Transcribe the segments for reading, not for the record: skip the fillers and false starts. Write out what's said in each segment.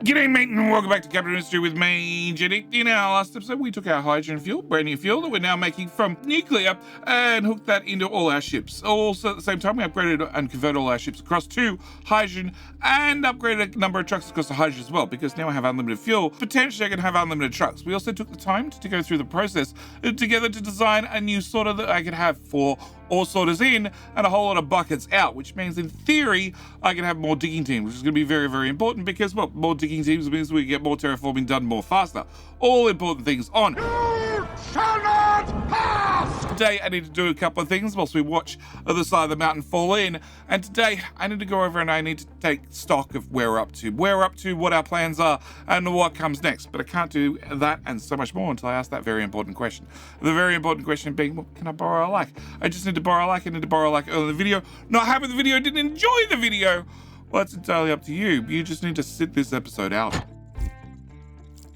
G'day mate and welcome back to Capital Industry with me, Jenny. In our last episode we took our hydrogen fuel, brand new fuel that we're now making from nuclear, and hooked that into all our ships. Also at the same time we upgraded and converted all our ships across to hydrogen and upgraded a number of trucks across to hydrogen as well, because now I have unlimited fuel. Potentially I can have unlimited trucks. We also took the time to go through the process together to design a new sorter that I could have for all sorters in and a whole lot of buckets out, which means in theory I can have more digging teams, which is going to be very, very important because, well, more digging teams means we get more terraforming done more faster. All important things on. You shall not pass! Today I need to do a couple of things whilst we watch the other side of the mountain fall in, and today I need to go over and I need to take stock of where we're up to, what our plans are, and what comes next. But I can't do that and so much more until I ask that very important question. The very important question being, well, can I borrow a like? I just need to borrow a like. I need to borrow a like early in the video. Not happy with the video, didn't enjoy the video. Well, it's entirely up to you. You just need to sit this episode out.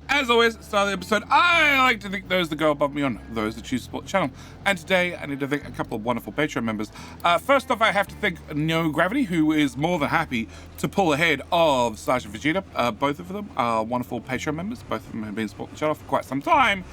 As always, at the start of the episode, I like to thank those that go above me on those that choose to support the channel. And today, I need to thank a couple of wonderful Patreon members. First off, I have to thank No Gravity, who is more than happy to pull ahead of Sergeant Vegeta. Both of them are wonderful Patreon members. Both of them have been supporting the channel for quite some time.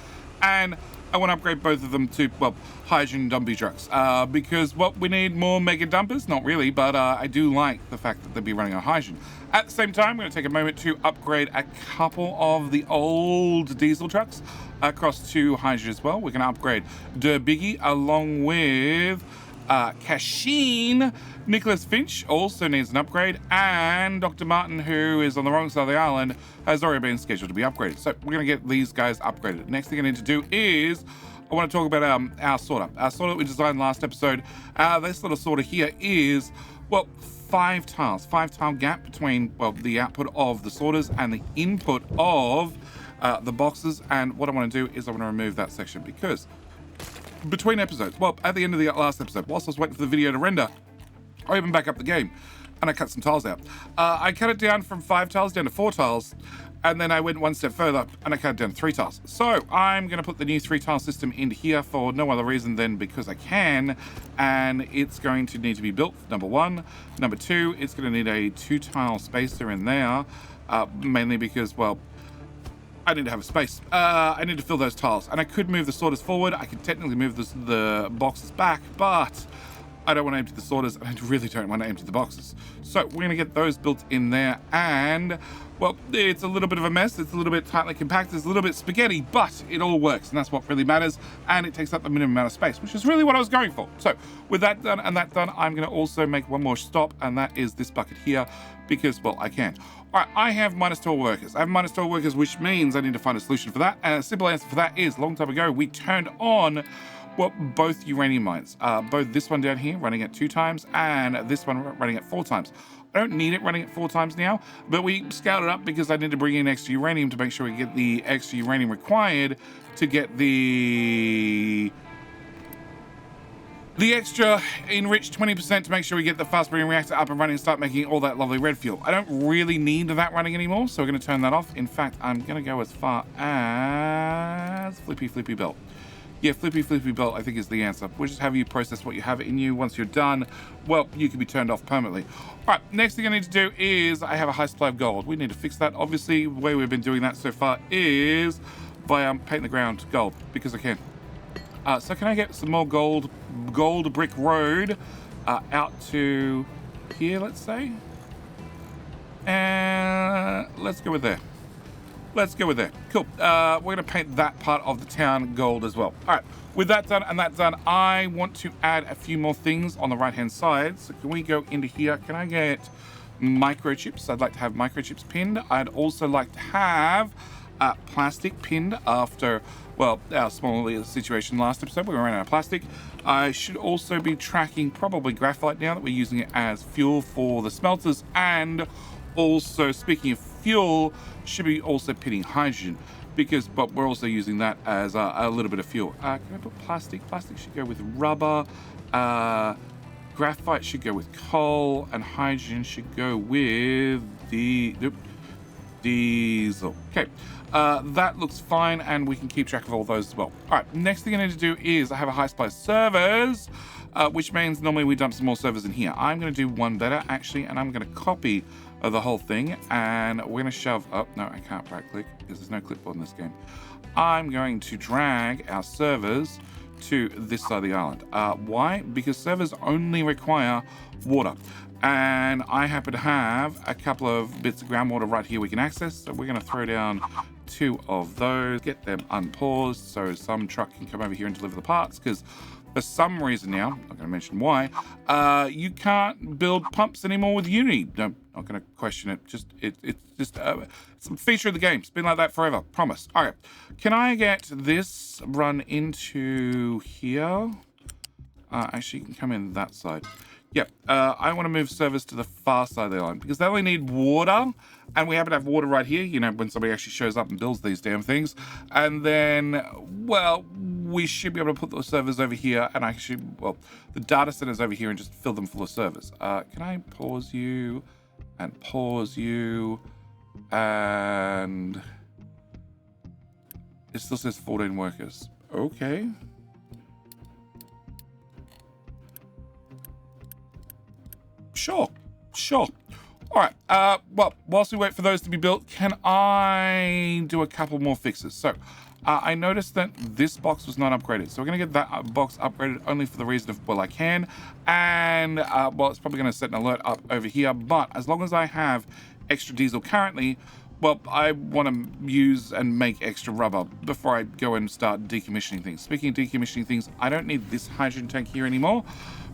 And I want to upgrade both of them to, well, hydrogen dumpy trucks. Because, well, we need more mega dumpers. Not really, but I do like the fact that they'll be running on hydrogen. At the same time, I'm going to take a moment to upgrade a couple of the old diesel trucks across to hydrogen as well. We're going to upgrade Der Biggie along with Kashin. Nicholas Finch also needs an upgrade, and Dr. Martin, who is on the wrong side of the island, has already been scheduled to be upgraded. So we're going to get these guys upgraded. Next thing I need to do is I want to talk about our sorter. Our sorter that we designed last episode. This little sorter here is, well, 5 tile gap between, well, the output of the sorters and the input of the boxes. And what I want to do is I want to remove that section because between episodes, well, at the end of the last episode, whilst I was waiting for the video to render, I opened back up the game and I cut some tiles out. I cut it down from 5 tiles down to 4 tiles, and then I went one step further and I cut it down to 3 tiles. So I'm going to put the new 3 tile system into here for no other reason than because I can, and it's going to need to be built, number 1. Number 2, it's going to need a 2 tile spacer in there, mainly because, well, I need to have a space. I need to fill those tiles, and I could move the sorters forward. I could technically move the boxes back, but I don't want to empty the sorters, and I really don't want to empty the boxes. So we're going to get those built in there, and, well, it's a little bit of a mess. It's a little bit tightly compacted. It's a little bit spaghetti, but it all works, and that's what really matters, and it takes up the minimum amount of space, which is really what I was going for. So with that done and that done, I'm going to also make one more stop, and that is this bucket here, because, well, I can. All right, I have -12 workers. I have -12 workers, which means I need to find a solution for that, and a simple answer for that is, a long time ago, we turned on, well, both uranium mines. Both this one down here running at 2 times and this one running at 4 times. I don't need it running at 4 times now, but we scaled it up because I need to bring in extra uranium to make sure we get the extra uranium required to get the extra enriched 20% to make sure we get the fast breeding reactor up and running and start making all that lovely red fuel. I don't really need that running anymore, so we're going to turn that off. In fact, I'm going to go as far as Flippy Belt. Yeah, Flippy Belt, I think, is the answer. We'll just have you process what you have in you. Once you're done, well, you can be turned off permanently. All right, next thing I need to do is I have a high supply of gold. We need to fix that. Obviously, the way we've been doing that so far is by painting the ground gold, because I can. So can I get some more gold brick road out to here, let's say? And let's go with there. Let's go with there. Cool. We're going to paint that part of the town gold as well. All right. With that done and that done, I want to add a few more things on the right-hand side. So can we go into here? Can I get microchips? I'd like to have microchips pinned. I'd also like to have plastic pinned after, well, our small situation last episode. We ran out of plastic. I should also be tracking probably graphite now that we're using it as fuel for the smelters, and also, speaking of fuel, should be also pitting hydrogen, because, but we're also using that as a little bit of fuel. Can I put plastic? Plastic should go with rubber. Graphite should go with coal, and hydrogen should go with diesel. Okay, that looks fine, and we can keep track of all those as well. All right, next thing I need to do is I have a high supply of servers, which means normally we dump some more servers in here. I'm going to do one better, actually, and I'm going to copy the whole thing, and we're going to shove up. No, I can't right click because there's no clipboard in this game. I'm going to drag our servers to this side of the island. Why? Because servers only require water, and I happen to have a couple of bits of groundwater right here we can access, so we're going to throw down 2 of those, get them unpaused so some truck can come over here and deliver the parts, because for some reason now, I'm not going to mention why, you can't build pumps anymore with Unity. No, not going to question it. It's just it's a feature of the game. It's been like that forever. Promise. All right. Can I get this run into here? Actually, you can come in that side. Yep. I want to move servers to the far side of the island because they only need water, and we happen to have water right here, you know, when somebody actually shows up and builds these damn things. And then, well, we should be able to put the servers over here and actually, well, the data centers over here and just fill them full of servers. Can I pause you and pause you? And it still says 14 workers. Okay. Sure. All right. Well, whilst we wait for those to be built, can I do a couple more fixes? So, I noticed that this box was not upgraded. So we're going to get that box upgraded only for the reason of, well, I can. And, well, it's probably going to set an alert up over here. But as long as I have extra diesel currently, well, I want to use and make extra rubber before I go and start decommissioning things. Speaking of decommissioning things, I don't need this hydrogen tank here anymore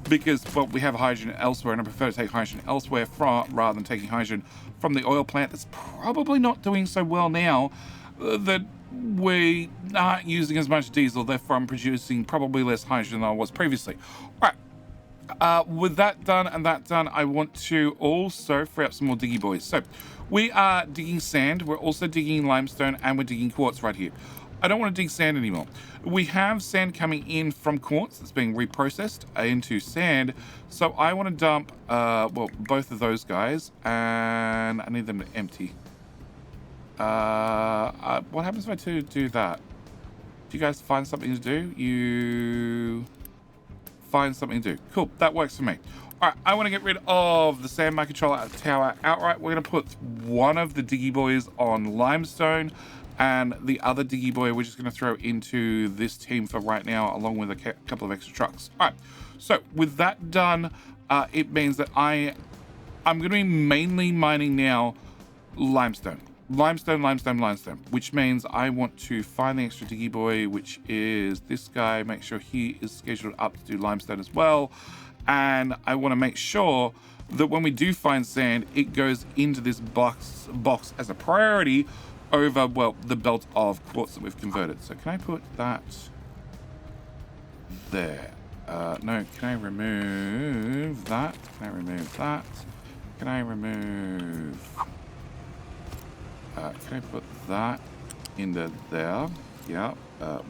because, well, we have hydrogen elsewhere, and I prefer to take hydrogen elsewhere rather than taking hydrogen from the oil plant that's probably not doing so well now that we aren't using as much diesel, therefore I'm producing probably less hydrogen than I was previously. All right. With that done and that done, I want to also free up some more diggy boys. So we are digging sand, we're also digging limestone, and we're digging quartz right here. I don't want to dig sand anymore. We have sand coming in from quartz that's being reprocessed into sand. So I want to dump, well, both of those guys, and I need them to empty. What happens if I do that? Do you guys find something to do? You find something to do. Cool, that works for me. All right, I want to get rid of the sand mine controller tower outright. We're going to put one of the diggy boys on limestone, and the other diggy boy we're just going to throw into this team for right now, along with a couple of extra trucks. All right, so with that done, it means that I'm going to be mainly mining now limestone, which means I want to find the extra diggy boy, which is this guy, make sure he is scheduled up to do limestone as well. And I want to make sure that when we do find sand, it goes into this box as a priority over, well, the belt of quartz that we've converted. So can I put that there? No, can I remove that? Can I remove that? Can I remove... can I put that into there? Yeah.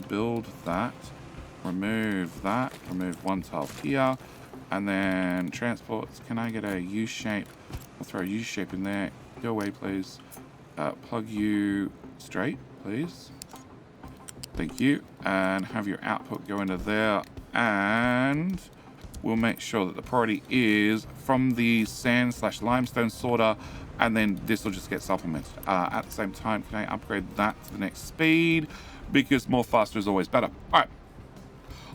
Build that. Remove that. Remove one tile here. And then transports. Can I get a U shape? I'll throw a U shape in there. Go away, please. Plug you straight, please. Thank you. And have your output go into there. And we'll make sure that the priority is from the sand/limestone sorter, and then this will just get supplemented. At the same time, can I upgrade that to the next speed? Because more faster is always better. All right.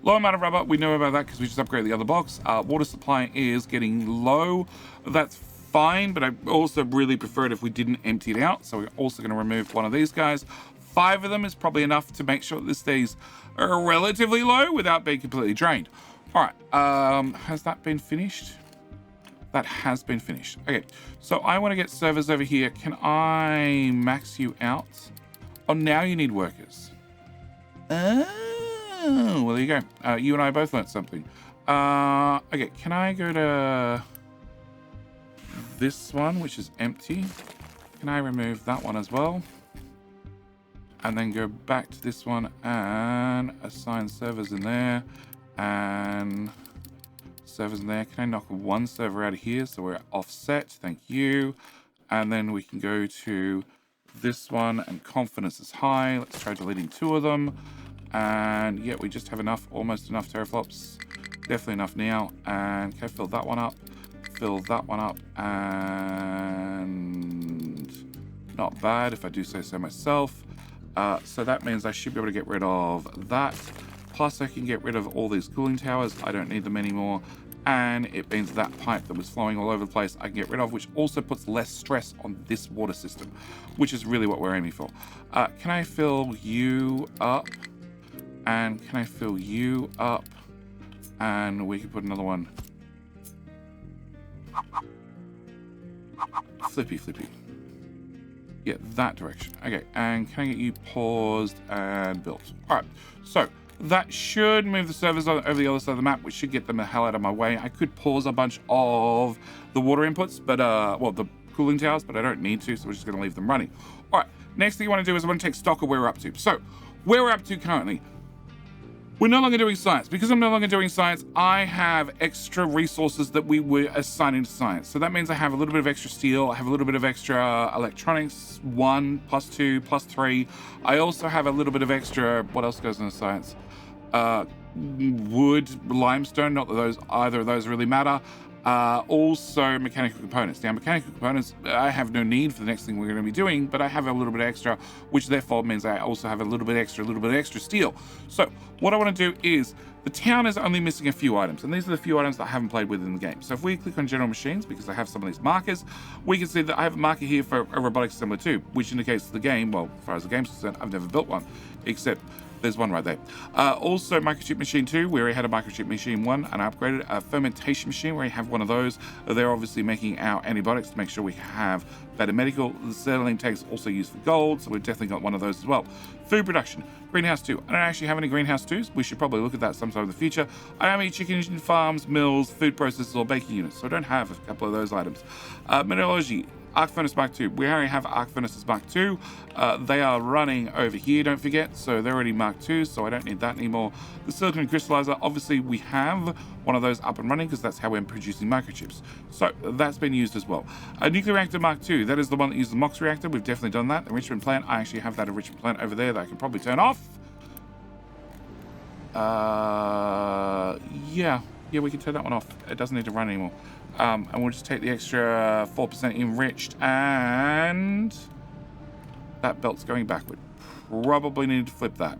Low amount of rubber, we know about that because we just upgraded the other box. Water supply is getting low. That's fine, but I also really prefer it if we didn't empty it out. So we're also going to remove one of these guys. 5 of them is probably enough to make sure that this stays relatively low without being completely drained. All right, has that been finished? That has been finished. Okay, so I want to get servers over here. Can I max you out? Oh, now you need workers. Oh, well, there you go. You and I both learned something. Okay, can I go to this one, which is empty? Can I remove that one as well? And then go back to this one and assign servers in there. And servers in there. Can I knock one server out of here so we're offset? Thank you. And then we can go to this one, and confidence is high. Let's try deleting 2 of them. And yeah, we just have enough, almost enough teraflops. Definitely enough now. And can I fill that one up? fill that one up, and not bad if I do say so myself. So that means I should be able to get rid of that. Plus I can get rid of all these cooling towers. I don't need them anymore. And it means that pipe that was flowing all over the place I can get rid of, which also puts less stress on this water system, which is really what we're aiming for. Can I fill you up? And can I fill you up? And we can put another one. Flippy. Yeah, that direction. Okay, and can I get you paused and built? All right, so that should move the servers over the other side of the map, which should get them the hell out of my way. I could pause a bunch of the water inputs, but, well, the cooling towers, but I don't need to, so we're just going to leave them running. All right, next thing you want to do is I want to take stock of where we're up to. So, where we're up to currently, we're no longer doing science. Because I'm no longer doing science, I have extra resources that we were assigning to science. So that means I have a little bit of extra steel, I have a little bit of extra electronics, 1, +2, +3. I also have a little bit of extra, what else goes into science? Wood, limestone, not that either of those really matter. Also mechanical components. Now, mechanical components, I have no need for the next thing we're going to be doing, but I have a little bit extra, which therefore means I also have a little bit extra steel. So what I want to do is, the town is only missing a few items, and these are the few items that I haven't played with in the game. So if we click on general machines, because I have some of these markers, we can see that I have a marker here for a robotic assembler too, which indicates the game, well, as far as the game's concerned, I've never built one, except there's one right there. Also, microchip machine 2, we already had a microchip machine 1 and upgraded. A fermentation machine, where you have one of those. They're obviously making our antibiotics to make sure we have better medical. The acetylene tanks also used for gold, so we've definitely got one of those as well. Food production, greenhouse 2. I don't actually have any greenhouse 2s. We should probably look at that sometime in the future. I don't have any chicken farms, mills, food processors, or baking units, so I don't have a couple of those items. Mineralogy. Arc Furnace Mark II. We already have Arc Furnaces Mark II. They are running over here, don't forget. So they're already Mark II, so I don't need that anymore. The silicon crystallizer, obviously we have one of those up and running because that's how we're producing microchips. So that's been used as well. A nuclear reactor Mark II, that is the one that uses the MOX reactor. We've definitely done that. Enrichment plant, I actually have that enrichment plant over there that I can probably turn off. Yeah, we can turn that one off. It doesn't need to run anymore. And we'll just take the extra 4% enriched, and that belt's going backward. Probably need to flip that.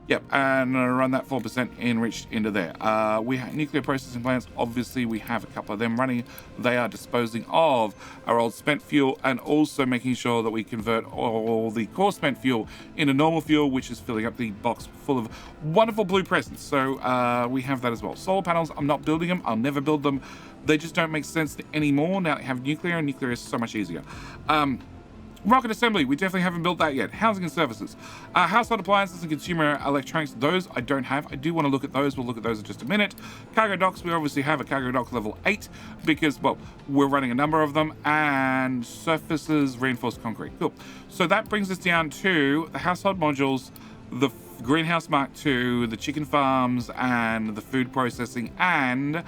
Yep, and run that 4% enriched into there. We have nuclear processing plants. Obviously, we have a couple of them running. They are disposing of our old spent fuel and also making sure that we convert all the core spent fuel into normal fuel, which is filling up the box full of wonderful blue presents. So we have that as well. Solar panels, I'm not building them. I'll never build them. They just don't make sense anymore now that we have nuclear, and nuclear is so much easier. Rocket assembly, we definitely haven't built that yet. Housing and services. Household appliances and consumer electronics, those I don't have. I do want to look at those. We'll look at those in just a minute. Cargo docks, we obviously have a cargo dock level 8 because, well, we're running a number of them. And surfaces, reinforced concrete. Cool. So that brings us down to the household modules, the greenhouse Mark II, the chicken farms, and the food processing, and,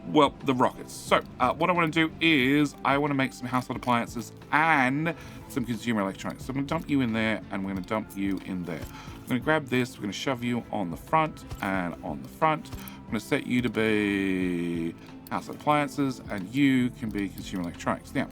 well, the rockets. So what I want to do is I want to make some household appliances and some consumer electronics. So I'm going to dump you in there, and we're going to dump you in there. I'm going to grab this, we're going to shove you on the front and on the front. I'm going to set you to be household appliances, and you can be consumer electronics. Now,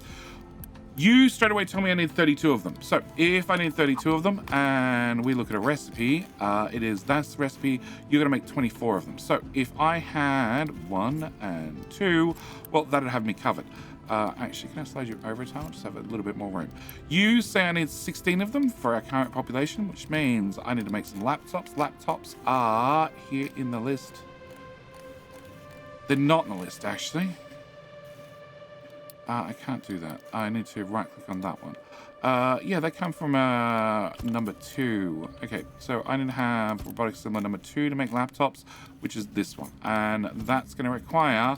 you straight away tell me I need 32 of them. So if I need 32 of them and we look at a recipe, it is this recipe, you're gonna make 24 of them. So if I had 1 and 2, well, that'd have me covered. Actually, can I slide you over a tile? Just have a little bit more room. You say I need 16 of them for our current population, which means I need to make some laptops. Laptops are here in the list. They're not in the list, actually. I can't do that. I need to right click on that one. Yeah, they come from number 2. Okay, so I need to have robotic assembler number 2 to make laptops, which is this one. And that's going to require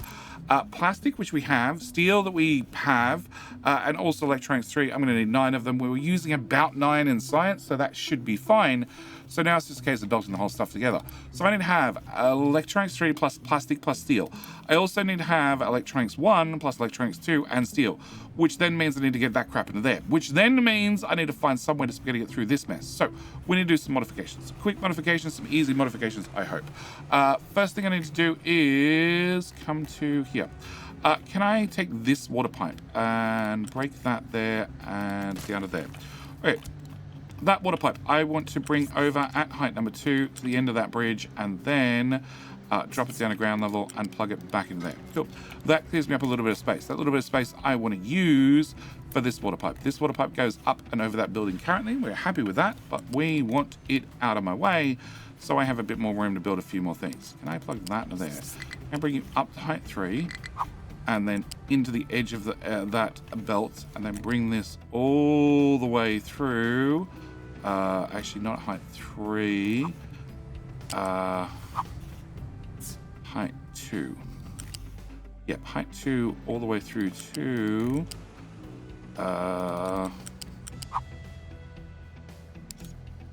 plastic, which we have, steel that we have, and also electronics 3. I'm going to need 9 of them. We were using about 9 in science, so that should be fine. So now it's just a case of belting the whole stuff together. So I need to have electronics 3 plus plastic plus steel. I also need to have electronics 1 plus electronics 2 and steel, which then means I need to get that crap into there, which then means I need to find some way to get it through this mess. So we need to do some modifications, quick modifications, some easy modifications, I hope. First thing I need to do is come to here. Can I take this water pipe and break that there and down to there? Okay, that water pipe I want to bring over at height number 2 to the end of that bridge and then drop it down to ground level and plug it back into there. Cool. That clears me up a little bit of space. That little bit of space I want to use for this water pipe. This water pipe goes up and over that building currently. We're happy with that, but we want it out of my way so I have a bit more room to build a few more things. Can I plug that into there? Can I bring you up to height 3 and then into the edge of the, that belt and then bring this all the way through? Actually, not height 3. Height 2. Yep, height 2 all the way through to...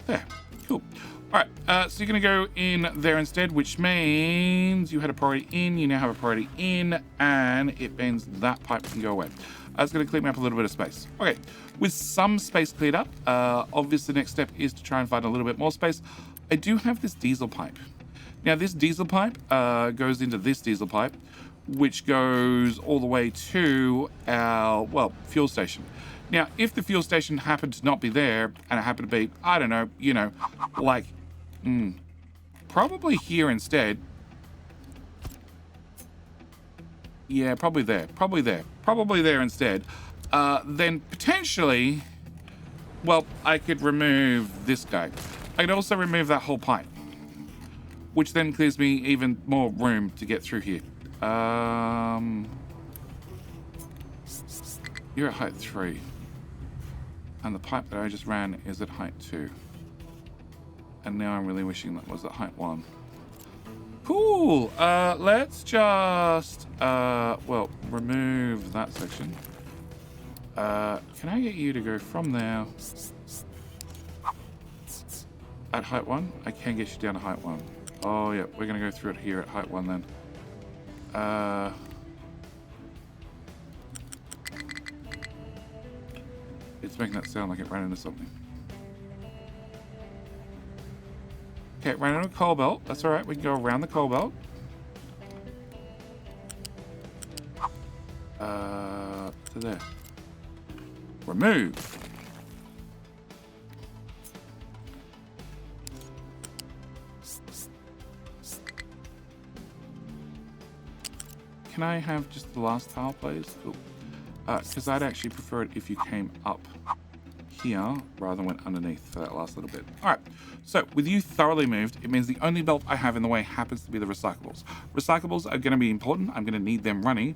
there. Cool. Alright, so you're going to go in there instead, which means you had a priority in, you now have a priority in, and it means that pipe can go away. It's going to clear me up a little bit of space. Okay, with some space cleared up, obviously the next step is to try and find a little bit more space. I do have this diesel pipe. Now, this diesel pipe goes into this diesel pipe, which goes all the way to our, well, fuel station. Now, if the fuel station happened to not be there, and it happened to be, I don't know, you know, like, probably here instead. Yeah, probably there instead. Then potentially, well, I could remove this guy. I could also remove that whole pipe, which then clears me even more room to get through here. You're at height 3. And the pipe that I just ran is at height 2. And now I'm really wishing that was at height 1. Cool. Let's just, well, remove that section. Can I get you to go from there at height 1? I can get you down to height 1. Oh, yeah, we're going to go through it here at height 1 then. It's making that sound like it ran into something. Okay, ran into a coal belt. That's all right. We can go around the coal belt. To there. Remove. Can I have just the last tile, please? Cool. Because I'd actually prefer it if you came up here rather than went underneath for that last little bit. All right, so with you thoroughly moved, it means the only belt I have in the way happens to be the recyclables. Recyclables are going to be important. I'm going to need them running.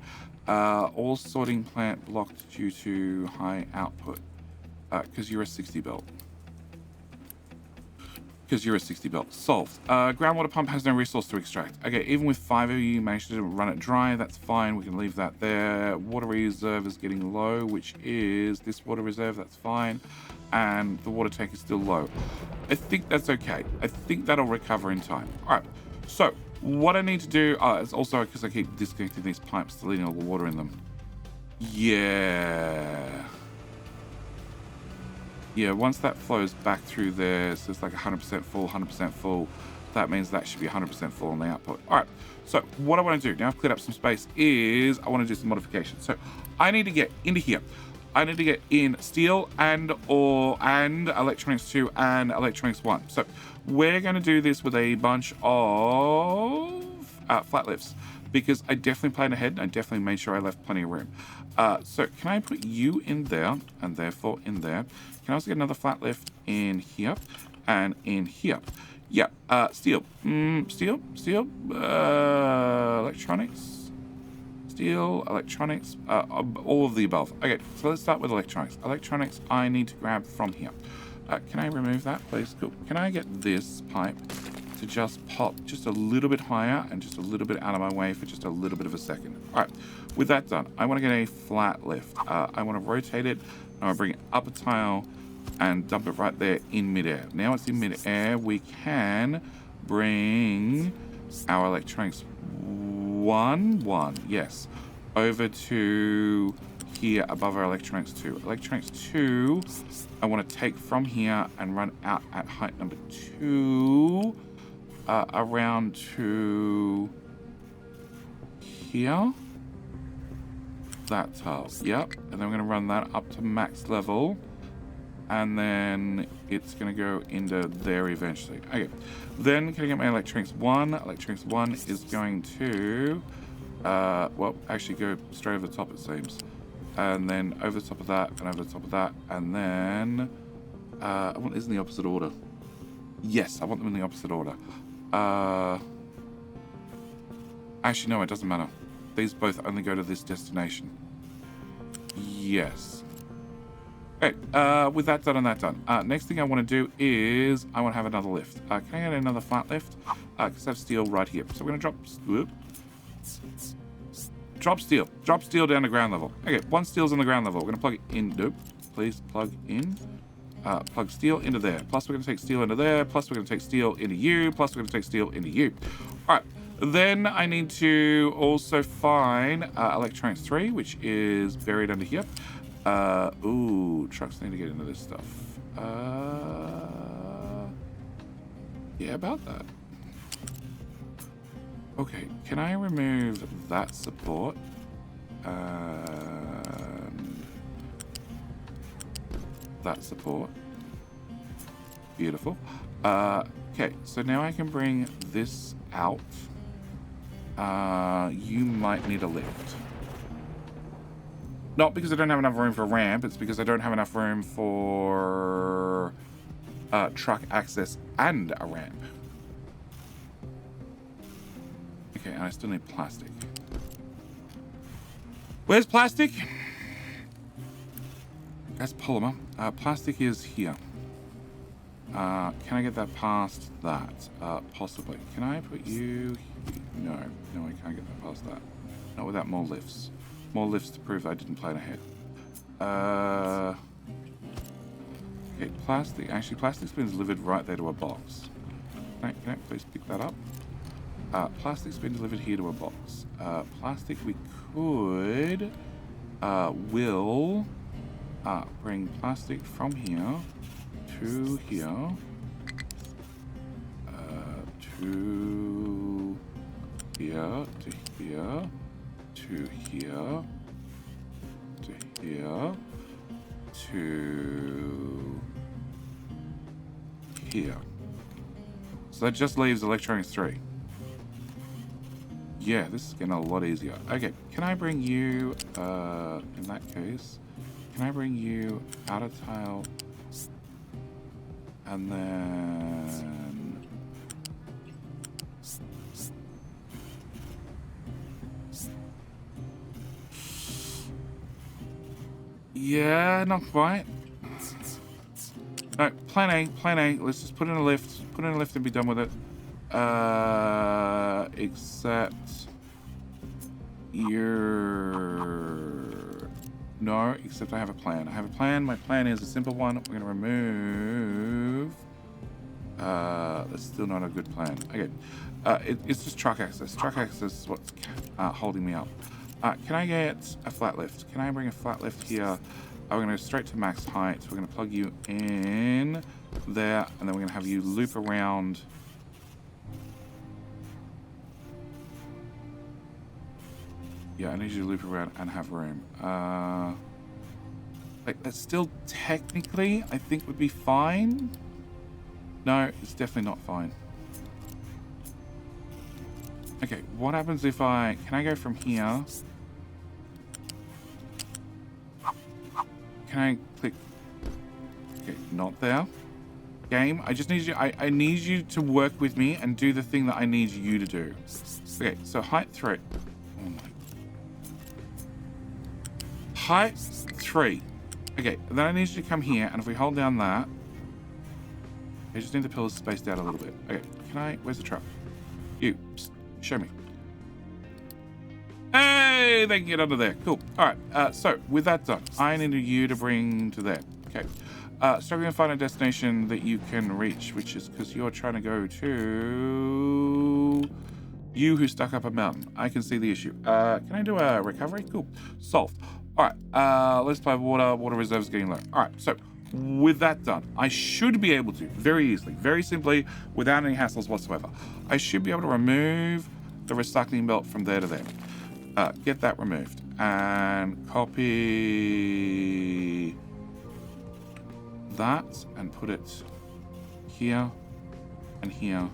All sorting plant blocked due to high output because you're a 60 belt. Because you're a 60 belt. Solved. Groundwater pump has no resource to extract. Okay, even with 5 of you managed to run it dry, that's fine. We can leave that there. Water reserve is getting low, which is this water reserve, that's fine. And the water tank is still low. I think that's okay. I think that'll recover in time. All right, so what I need to do, is also because I keep disconnecting these pipes, deleting all the water in them. Yeah, once that flows back through there, so it's like 100% full, 100% full, that means that should be 100% full on the output. All right, so what I want to do, now I've cleared up some space, is I want to do some modifications. So I need to get into here. I need to get in steel and electronics 2 and electronics 1. So we're going to do this with a bunch of flat lifts, because I definitely planned ahead and I definitely made sure I left plenty of room. So can I put you in there and therefore in there? Can I also get another flat lift in here and in here? Yeah, steel, electronics, steel, electronics, all of the above. Okay, so let's start with electronics. Electronics I need to grab from here. Can I remove that, please? Cool. Can I get this pipe to just pop just a little bit higher and just a little bit out of my way for just a little bit of a second? All right, with that done, I want to get a flat lift. I want to rotate it. I want to bring it up a tile and dump it right there in midair. Now it's in midair, we can bring our electronics 1, yes, over to here above our electronics 2. Electronics 2, I want to take from here and run out at height number 2, around to here. that tile. Yep. And then we're going to run that up to max level. And then it's going to go into there eventually. Okay. Then can I get my electronics 1? Electronics 1 is going to, well, actually go straight over the top, it seems. And then over the top of that, and over the top of that. And then, I want these in the opposite order. Yes, I want them in the opposite order. Actually, no, it doesn't matter. These both only go to this destination. Yes. Okay, with that done and that done. Next thing I want to do is I want to have another lift. Can I get another flat lift? Because I have steel right here. So we're going to drop steel. Drop steel down to ground level. Okay, one steel's on the ground level. We're going to plug it in. Nope. Please plug in. Plug steel into there. Plus we're going to take steel into there. Plus we're going to take steel into you. Plus we're going to take steel into you. All right. Then I need to also find electronics 3, which is buried under here. Ooh, trucks need to get into this stuff. Yeah, about that. Okay, can I remove that support? That support. Beautiful. Okay, so now I can bring this out. You might need a lift. Not because I don't have enough room for a ramp, it's because I don't have enough room for truck access and a ramp. Okay, and I still need plastic. Where's plastic? That's polymer. Plastic is here. Can I get that past that? Possibly. Can I put you... No, I can't get that past that. Not without more lifts. More lifts to prove I didn't plan ahead. Okay, plastic. Actually, plastic's been delivered right there to a box. Can I please pick that up? Plastic's been delivered here to a box. Plastic we could... will... bring plastic from here to here. To here, to here. To here, to here, to here. So that just leaves electronics 3. Yeah, this is getting a lot easier. Okay, can I bring you, in that case, can I bring you out of tile and then... Yeah, not quite. No, plan A. Let's just put in a lift. Put in a lift and be done with it. Except... No, except I have a plan. I have a plan. My plan is a simple one. We're going to remove... that's still not a good plan. Okay. It's just truck access. Truck access is what's holding me up. Can I get a flat lift? Can I bring a flat lift here? We're going to go straight to max height. We're going to plug you in there, and then we're going to have you loop around. Yeah, I need you to loop around and have room. Like, that's still technically, I think, would be fine. No, it's definitely not fine. Okay, what happens if can I go from here? Can I click? Okay, not there. Game, I just need you, I need you to work with me and do the thing that I need you to do. Okay, so height 3. Oh my. Height 3. Okay, then I need you to come here, and if we hold down that, I just need the pillars spaced out a little bit. Okay, can I, where's the truck? You, psst, show me. Hey, they can get under there. Cool. All right. So with that done, I need you to bring to there. Okay. Struggling to find a destination that you can reach, which is because you're trying to go to you who stuck up a mountain. I can see the issue. Can I do a recovery? Cool. Solved. All right. Let's play water. Water reserves getting low. All right. So with that done, I should be able to very easily, very simply, without any hassles whatsoever, I should be able to remove the recycling belt from there to there. Get that removed and copy that and put it here and here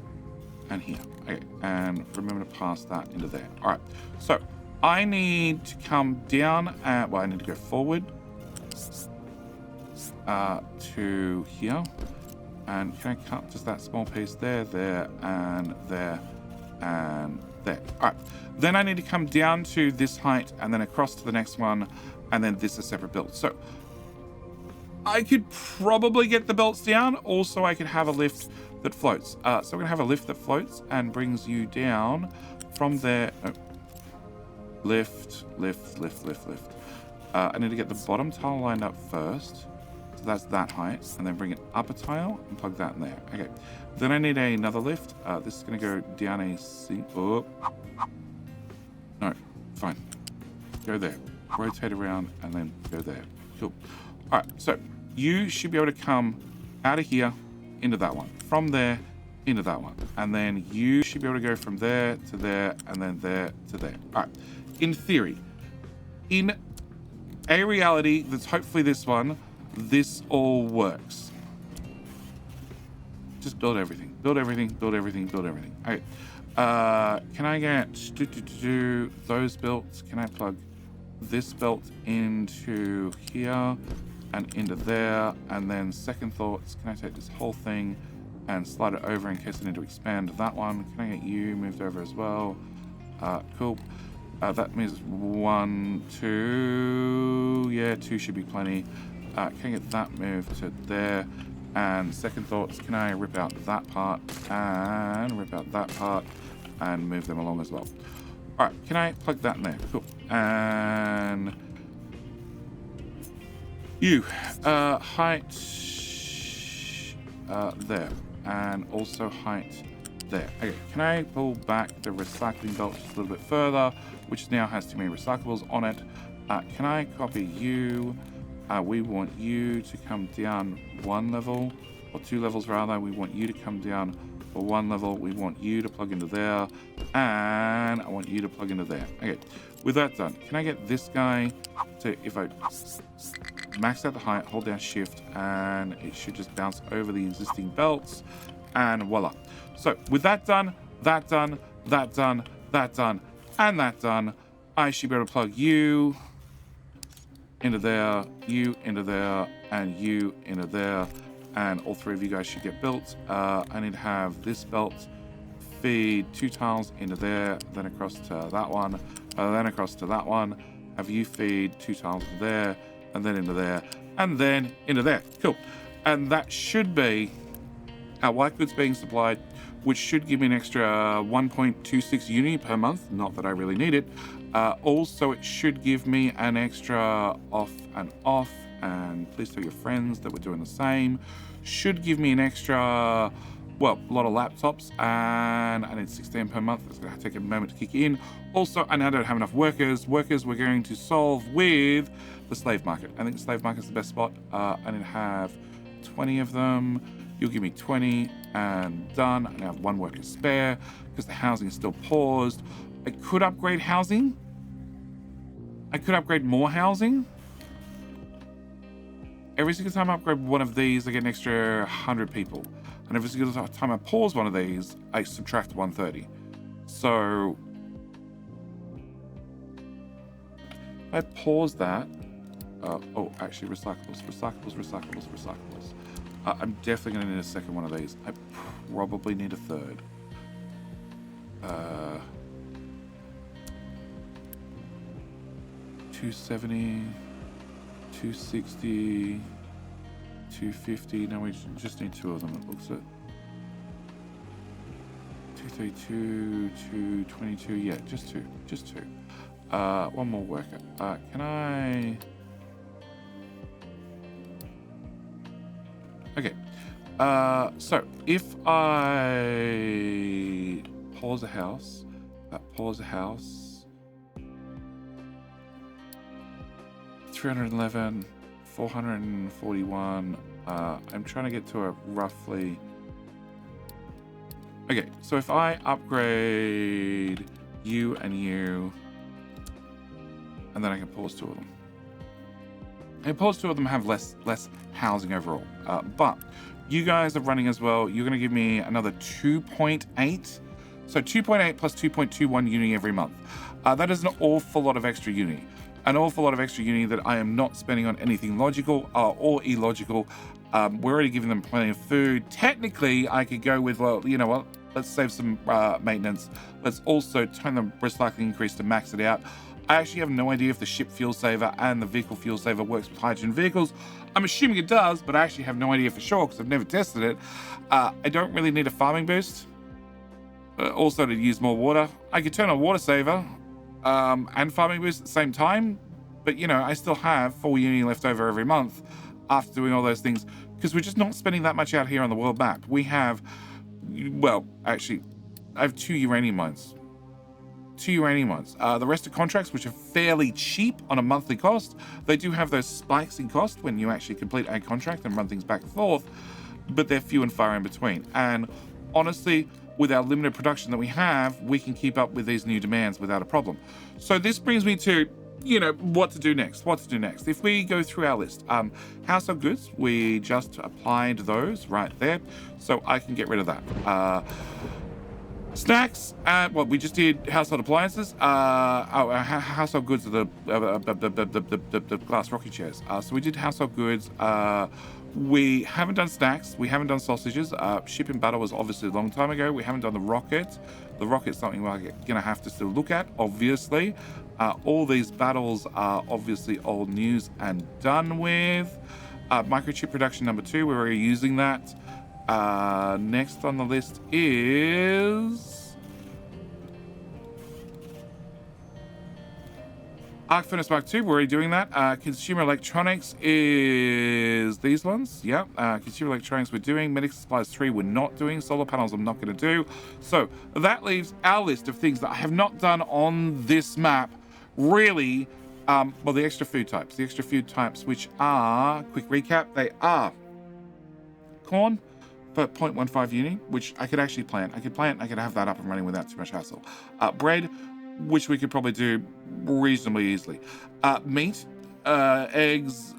and here. Okay, and remember to pass that into there. All right, so I need to come down and, well, I need to go forward to here. And can I cut just that small piece there, there, and there, and there. All right, then I need to come down to this height and then across to the next one, and then this is a separate build. So I could probably get the belts down. Also, I could have a lift that floats. So I'm gonna have a lift that floats and brings you down from there. Oh. Lift, lift, lift, lift, lift. I need to get the bottom tile lined up first. So that's that height, and then bring it up a tile and plug that in there. Okay, then I need another lift. This is gonna go down a oh. No, fine. Go there, rotate around, and then go there. Cool. All right, so you should be able to come out of here into that one, from there into that one, and then you should be able to go from there to there, and then there to there. All right, in theory, in a reality that's hopefully this one, this all works. Just build everything, build everything, build everything, build everything. Okay. Can I get those belts? Can I plug this belt into here and into there? And then second thoughts, can I take this whole thing and slide it over in case I need to expand that one? Can I get you moved over as well? Cool. That means 1, 2. Yeah, 2 should be plenty. Can I get that moved to there? And second thoughts, can I rip out that part and rip out that part and move them along as well? All right, can I plug that in there? Cool. And you, height there, and also height there. Okay, can I pull back the recycling belt just a little bit further, which now has too many recyclables on it? Can I copy you? We want you to come down 1 level, or 2 levels rather. We want you to come down for 1 level. We want you to plug into there, and I want you to plug into there. Okay, with that done, can I get this guy to, if I max out the height, hold down shift, and it should just bounce over the existing belts, and voila. So with that done, that done, that done, that done, and that done, I should be able to plug you into there, you into there, and you into there, and all 3 of you guys should get built. I need to have this belt feed 2 tiles into there, then across to that one, then across to that one, have you feed 2 tiles into there, and then into there, and then into there. Cool. And that should be our white goods being supplied, which should give me an extra 1.26 uni per month. Not that I really need it. Also, it should give me an extra off, and please tell your friends that we're doing the same. Should give me an extra, well, a lot of laptops, and I need 16 per month. It's going to take a moment to kick in. Also, I now don't have enough workers. Workers we're going to solve with the slave market. I think the slave market is the best spot. I need to have 20 of them. You'll give me 20 and done. I now have 1 worker spare because the housing is still paused. I could upgrade housing. I could upgrade more housing. Every single time I upgrade one of these, I get an extra 100 people. And every single time I pause one of these, I subtract 130. So if I pause that, oh, actually recyclables. I'm definitely going to need a second one of these. I probably need a third. 270, 260, 250. No, we just need 2 of them, it looks it. 232, 222. Yeah, just 2. 1 more worker. Can I? Okay. So if I pause a house, 311, 441. I'm trying to get to a roughly. Okay, so if I upgrade you and you, and then I can pause 2 of them. And pause 2 of them have less housing overall. But you guys are running as well. You're going to give me another 2.8. So 2.8 plus 2.21 uni every month. That is an awful lot of extra uni. An awful lot of extra uni that I am not spending on anything logical or illogical. We're already giving them plenty of food. Technically, I could go with, well, you know what? Let's save some maintenance. Let's also turn the recycling increase to max it out. I actually have no idea if the ship fuel saver and the vehicle fuel saver works with hydrogen vehicles. I'm assuming it does, but I actually have no idea for sure because I've never tested it. I don't really need a farming boost. Also to use more water. I could turn on water saver and farming boost at the same time, but you know, I still have 4 uni left over every month after doing all those things because we're just not spending that much out here on the world map. We have, well, actually, I have 2 uranium mines. 2 uranium mines. The rest are contracts, which are fairly cheap on a monthly cost. They do have those spikes in cost when you actually complete a contract and run things back and forth, but they're few and far in between. And honestly, with our limited production that we have, we can keep up with these new demands without a problem. So this brings me to, you know, what to do next. If we go through our list, household goods, we just applied those right there, so I can get rid of that. Snacks, well, we just did household appliances. Household goods are the glass rocking chairs. So we did household goods. We haven't done snacks. We haven't done sausages. Ship and butter was obviously a long time ago. We haven't done the rocket. The rocket's something we're going to have to still look at, obviously. All these battles are obviously old news and done with. Microchip production number 2, we're already using that. Next on the list is Arc Furnace Mark II, we're already doing that. Consumer electronics is these ones. Yeah, consumer electronics we're doing. Medical supplies 3 we're not doing. Solar panels I'm not going to do. So that leaves our list of things that I have not done on this map. Really, well, the extra food types. The extra food types, which are, quick recap, they are corn for 0.15 uni, which I could actually plant. I could have that up and running without too much hassle. Bread, which we could probably do reasonably easily. Meat, eggs,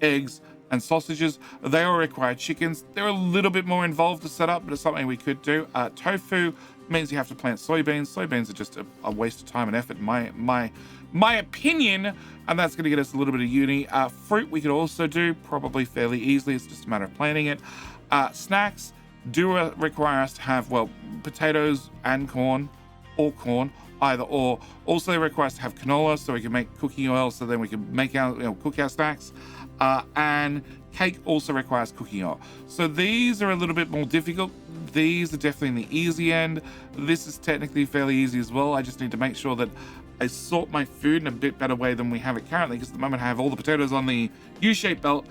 eggs, and sausages. They all require chickens. They're a little bit more involved to set up, but it's something we could do. Tofu means you have to plant soybeans. Soybeans are just a waste of time and effort, in my opinion, and that's going to get us a little bit of uni. Fruit we could also do probably fairly easily. It's just a matter of planting it. Snacks do require us to have, well, potatoes and corn, or corn, either or. Also, they require us to have canola so we can make cooking oil, so then we can make our, cook our snacks. And cake also requires cooking oil. So these are a little bit more difficult. These are definitely in the easy end. This is technically fairly easy as well. I just need to make sure that I sort my food in a bit better way than we have it currently, because at the moment I have all the potatoes on the U-shaped belt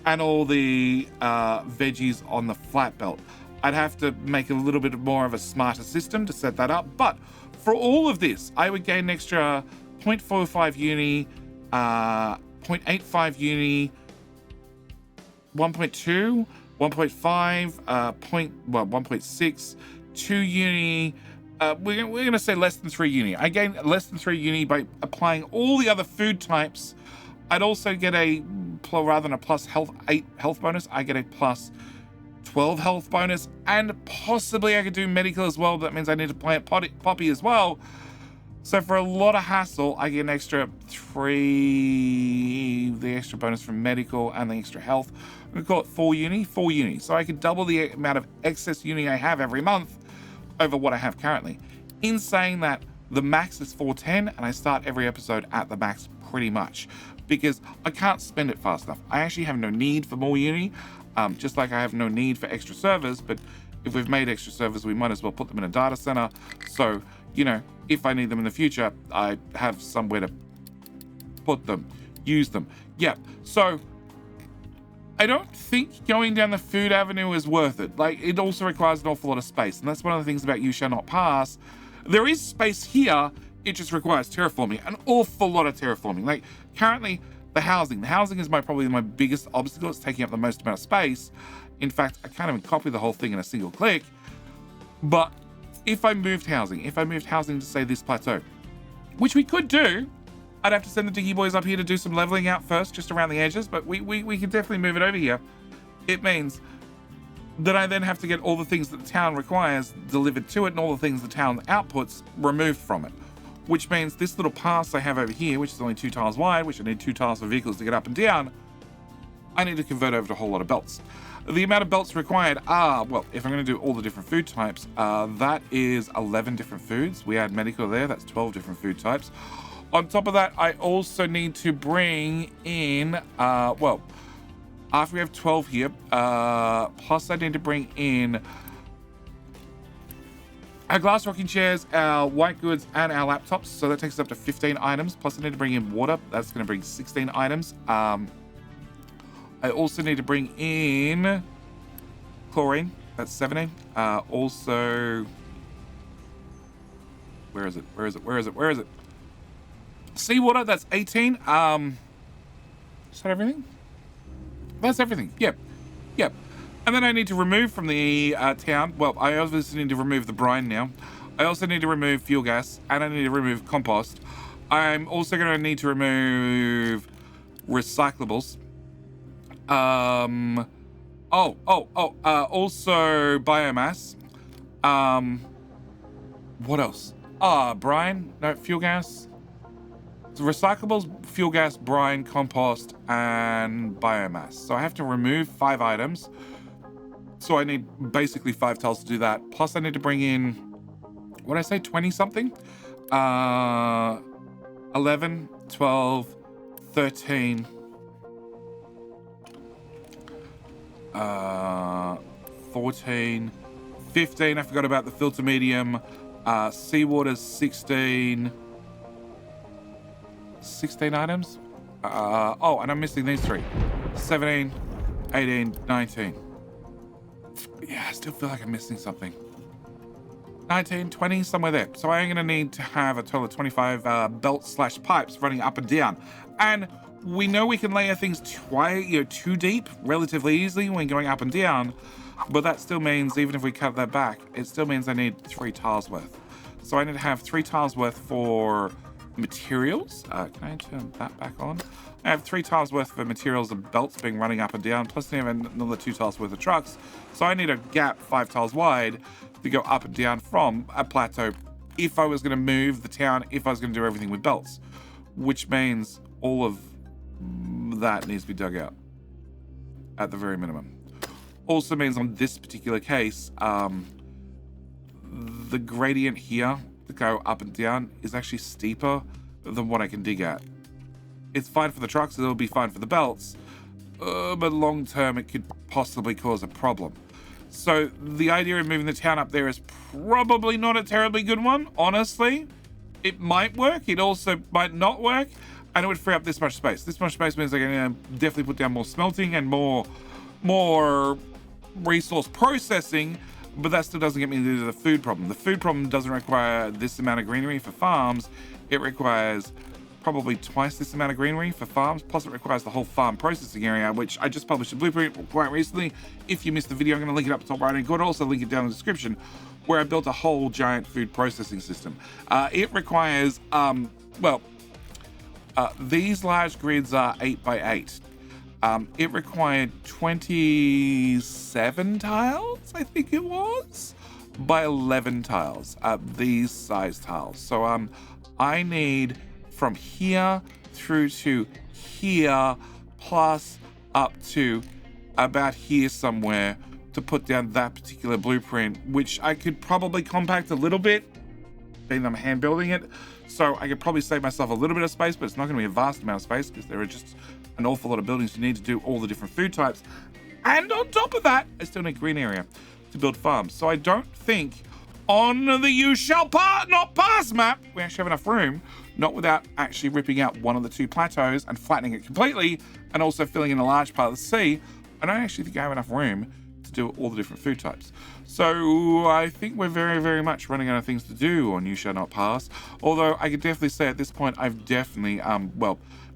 and all the veggies on the flat belt. I'd have to make a little bit more of a smarter system to set that up. But for all of this, I would gain an extra 0.45 uni, 0.85 uni, 1.2, 1.5, 1.6, 2 uni. We're going to say less than 3 uni. I gain less than 3 uni by applying all the other food types. I'd also get rather than a plus 8 health bonus, I get a plus 12 health bonus, and possibly I could do medical as well. That means I need to plant poppy as well. So for a lot of hassle, I get an extra 3, the extra bonus from medical and the extra health. I'm going to call it 4 uni. So I could double the amount of excess uni I have every month over what I have currently. In saying that, the max is 410, and I start every episode at the max pretty much, because I can't spend it fast enough. I actually have no need for more uni. Just like I have no need for extra servers, but if we've made extra servers, we might as well put them in a data center. So, if I need them in the future, I have somewhere to put them, use them. Yeah, so I don't think going down the food avenue is worth it. Like, it also requires an awful lot of space, and that's one of the things about You Shall Not Pass. There is space here, it just requires terraforming, an awful lot of terraforming. Like, currently, the housing is probably my biggest obstacle. It's taking up the most amount of space. In fact, I can't even copy the whole thing in a single click. But if I moved housing to say this plateau, which we could do, I'd have to send the diggy boys up here to do some leveling out first, just around the edges, but we can definitely move it over here. It means that I then have to get all the things that the town requires delivered to it and all the things the town outputs removed from it. Which means this little pass I have over here, which is only 2 tiles wide, which I need 2 tiles for vehicles to get up and down, I need to convert over to a whole lot of belts. The amount of belts required are, well, if I'm going to do all the different food types, that is 11 different foods. We add medical there, that's 12 different food types. On top of that, I also need to bring in, well, after we have 12 here, plus I need to bring in our glass rocking chairs, our white goods, and our laptops. So that takes us up to 15 items. Plus I need to bring in water. That's going to bring 16 items. I also need to bring in chlorine. That's 17. Also, where is it? Seawater. That's 18. Is that everything? That's everything. Yep. And then I need to remove from the town. Well, I obviously need to remove the brine now. I also need to remove fuel gas, and I need to remove compost. I'm also going to need to remove recyclables. Also biomass. What else? Brine. No, fuel gas. So recyclables, fuel gas, brine, compost, and biomass. So I have to remove 5 items. So I need basically 5 tiles to do that. Plus I need to bring in, what did I say, 20 something? 11, 12, 13, 14, 15. I forgot about the filter medium. Seawater's 16 items. And I'm missing these 3. 17, 18, 19. Yeah, I still feel like I'm missing something. 19, 20, somewhere there. So I'm going to need to have a total of 25 belts/pipes running up and down. And we know we can layer things too deep relatively easily when going up and down, but that still means even if we cut that back, it still means I need 3 tiles worth. So I need to have 3 tiles worth for materials. Can I turn that back on? I have 3 tiles worth for materials and belts being running up and down, plus I have another 2 tiles worth of trucks. So I need a gap 5 tiles wide to go up and down from a plateau if I was going to move the town, if I was going to do everything with belts, which means all of that needs to be dug out at the very minimum. Also means on this particular case, the gradient here to go up and down is actually steeper than what I can dig at. It's fine for the trucks, it'll be fine for the belts, but long term it could possibly cause a problem. So the idea of moving the town up there is probably not a terribly good one, honestly. It might work, it also might not work, and it would free up this much space. This much space means I can definitely put down more smelting and more resource processing, but that still doesn't get me to the food problem. The food problem doesn't require this amount of greenery for farms. It requires probably twice this amount of greenery for farms, plus it requires the whole farm processing area, which I just published a blueprint quite recently. If you missed the video, I'm going to link it up top right, and could also link it down in the description, where I built a whole giant food processing system. It requires, these large grids are 8x8. It required 27 tiles, I think it was, by 11 tiles, these size tiles. So I need from here through to here, plus up to about here somewhere to put down that particular blueprint, which I could probably compact a little bit, being I'm hand building it. So I could probably save myself a little bit of space, but it's not going to be a vast amount of space because there are just an awful lot of buildings you need to do all the different food types. And on top of that, I still need green area to build farms. So I don't think on the You Shall Not Pass map, we actually have enough room, not without actually ripping out one of the 2 plateaus and flattening it completely, and also filling in a large part of the sea. I don't actually think I have enough room to do all the different food types. So I think we're very, very much running out of things to do on You Shall Not Pass. Although I could definitely say at this point, I've definitely,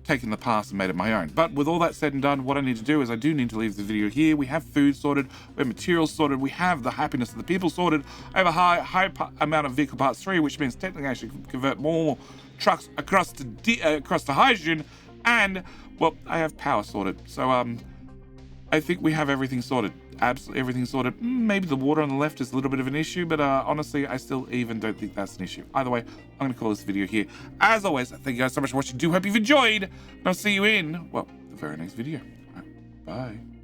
taken the past and made it my own. But with all that said and done, what I need to do is I do need to leave the video here. We have food sorted, we have materials sorted, we have the happiness of the people sorted. I have a high amount of vehicle parts 3, which means technically I should convert more trucks across to hydrogen, and well, I have power sorted. So I think we have everything sorted. Absolutely everything sorted. Maybe the water on the left is a little bit of an issue, but honestly, I still even don't think that's an issue. Either way, I'm going to call this video here. As always, thank you guys so much for watching. Do hope you've enjoyed, and I'll see you in, well, the very next video. All right, bye.